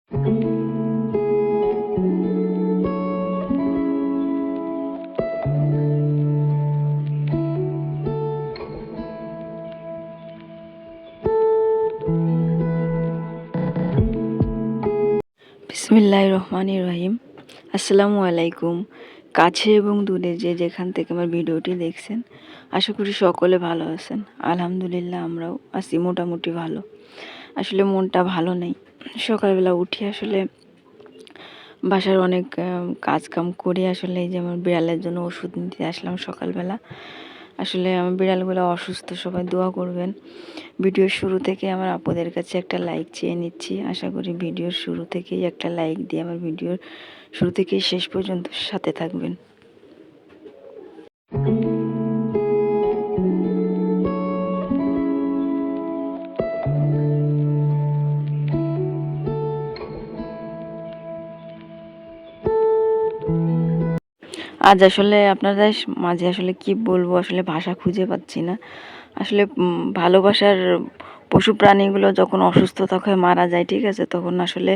বিসমিল্লাহির রহমানির রহিম। আসসালামু আলাইকুম। কাছে এবং দূরে যে যেখান থেকে আমার ভিডিওটি দেখছেন, আশা করি সকলে ভালো আছেন। আলহামদুলিল্লাহ আমরাও আছি মোটামুটি ভালো। আসলে মনটা ভালো নেই। সকালবেলা উঠি আসলে বাসার অনেক কাজকাম করে আসলে এই যে আমার বিড়ালের জন্য ওষুধ নিতে আসলাম সকালবেলা। আসলে আমার বিড়ালগুলো অসুস্থ, সবাই দোয়া করবেন। ভিডিওর শুরু থেকে আমার আপুদের কাছে একটা লাইক চেয়ে নিচ্ছি। আশা করি ভিডিওর শুরু থেকেই একটা লাইক দিয়ে আমার ভিডিওর শুরু থেকেই শেষ পর্যন্ত সাথে থাকবেন। আজ আসলে আপনাদের মাঝে আসলে কি বলবো, আসলে ভাষা খুঁজে পাচ্ছি না। আসলে ভালোবাসার পশু প্রাণীগুলো যখন অসুস্থতা হয়ে মারা যায়, ঠিক আছে, তখন আসলে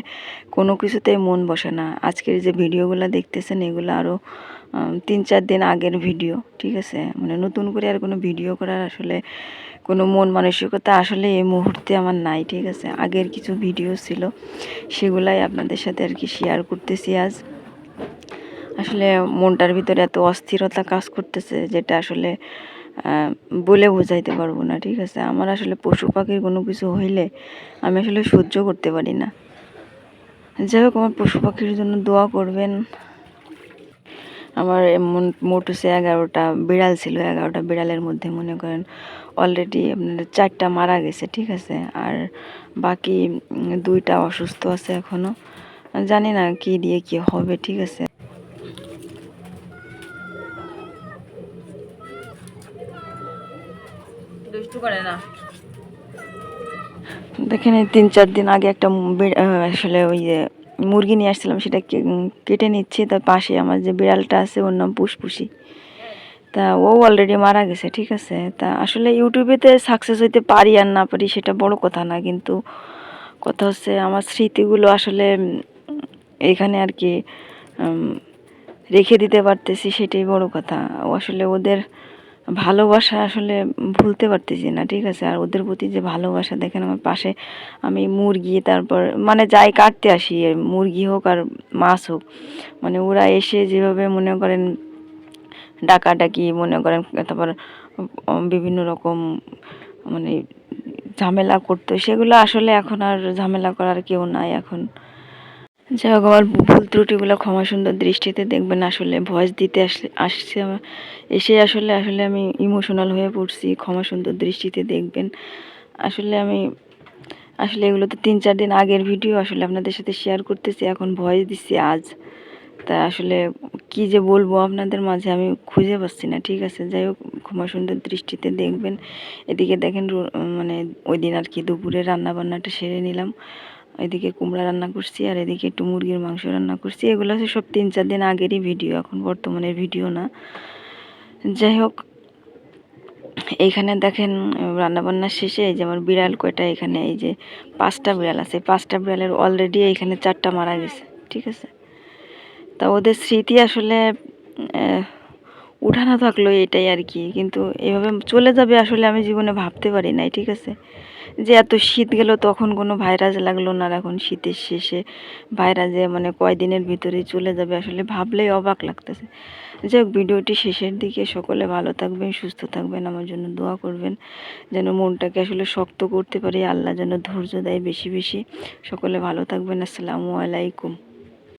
কোনো কিছুতেই মন বসে না। আজকের যে ভিডিওগুলো দেখতেছেন এগুলো আরও 3-4 দিন আগের ভিডিও, ঠিক আছে। মানে নতুন করে আর কোনো ভিডিও করার আসলে কোনো মন মানসিকতা আসলে এই মুহূর্তে আমার নাই, ঠিক আছে। আগের কিছু ভিডিও ছিল, সেগুলাই আপনাদের সাথে আর কি শেয়ার করতেছি আজ। আসলে মনটার ভিতরে এত অস্থিরতা কাজ করতেছে, যেটা আসলে বলে বোঝাইতে পারবো না, ঠিক আছে। আমার আসলে পশু পাখির কোনো কিছু হইলে আমি আসলে সহ্য করতে পারি না। যাই হোক, আমার পশু পাখির জন্য দোয়া করবেন। আমার মোট হচ্ছে 11টা বিড়াল ছিল। 11টা বিড়ালের মধ্যে মনে করেন অলরেডি আপনার 4টা মারা গেছে, ঠিক আছে। আর বাকি 2টা অসুস্থ আছে এখনও। জানি না কি দিয়ে কি হবে, ঠিক আছে। দেখেন, 3-4 দিন আগে একটা আসলে ওই যে মুরগি নিয়ে আসছিলাম, সেটা কেটে নিচ্ছি। তার পাশে আমার যে বিড়ালটা আছে ওর নাম পুষপুষি। তা ও অলরেডি মারা গেছে, ঠিক আছে। তা আসলে ইউটিউবেতে সাকসেস হইতে পারি আর না পারি সেটা বড় কথা না, কিন্তু কথা হচ্ছে আমার স্মৃতিগুলো আসলে এখানে আর কি রেখে দিতে পারতেছি, সেটাই বড় কথা। আসলে ওদের ভালোবাসা আসলে ভুলতে পারতেছি না, ঠিক আছে। আর ওদের প্রতি যে ভালোবাসা, দেখেন আমার পাশে আমি মুরগি, তারপর মানে যাই কাটতে আসি, মুরগি হোক আর মাছ হোক, মানে ওরা এসে যেভাবে মনে করেন ডাকাডাকি মনে করেন, তারপর বিভিন্ন রকম মানে ঝামেলা করতো, সেগুলো আসলে এখন আর ঝামেলা করার কেউ নাই এখন। যাই হোক, আমার ভুল ত্রুটিগুলো ক্ষমা সুন্দর দৃষ্টিতে দেখবেন। আসলে ভয়েস দিতে আসছে এসে আসলে আমি ইমোশনাল হয়ে পড়ছি, ক্ষমা সুন্দর দৃষ্টিতে দেখবেন। আসলে এগুলো তো 3-4 দিন আগের ভিডিও, আসলে আপনাদের সাথে শেয়ার করতেছি, এখন ভয়েস দিচ্ছি আজ। তা আসলে কি যে বলবো আপনাদের মাঝে আমি খুঁজে পাচ্ছি না, ঠিক আছে। যাই হোক, ক্ষমা সুন্দর দৃষ্টিতে দেখবেন। এদিকে দেখেন মানে ওই দিন আর কি দুপুরে রান্না বান্নাটা সেরে নিলাম। এদিকে কুমড়া রান্না করছি, আর এদিকে একটু মুরগির মাংস রান্না করছি। এগুলো হচ্ছে সব 3-4 দিন আগেরই ভিডিও, এখন বর্তমানের ভিডিও না। যাই হোক, এইখানে দেখেন রান্নাবান্না শেষে এই যে আমার বিড়াল কয়টা, এখানে এই যে 5টা বিড়াল আছে। 5টা বিড়ালের অলরেডি এখানে 4টা মারা গেছে, ঠিক আছে। তা ওদের স্মৃতি আসলে উঠানো থাকলো এটাই আর কি, কিন্তু এভাবে চলে যাবে আসলে আমি জীবনে ভাবতে পারি নাই, ঠিক আছে। যে এত শীত গেল তখন কোনো ভাইরাস লাগলো না, আর এখন শীতের শেষে ভাইরাসে মানে কয়দিনের ভিতরেই চলে যাবে, আসলে ভাবলেই অবাক লাগতেছে। যাই হোক, ভিডিওটি শেষের দিকে। সকলে ভালো থাকবেন, সুস্থ থাকবেন, আমার জন্য দোয়া করবেন যেন মনটাকে আসলে শক্ত করতে পারি, আল্লাহ যেন ধৈর্য দেয় বেশি বেশি। সকলে ভালো থাকবেন। আসসালামু আলাইকুম।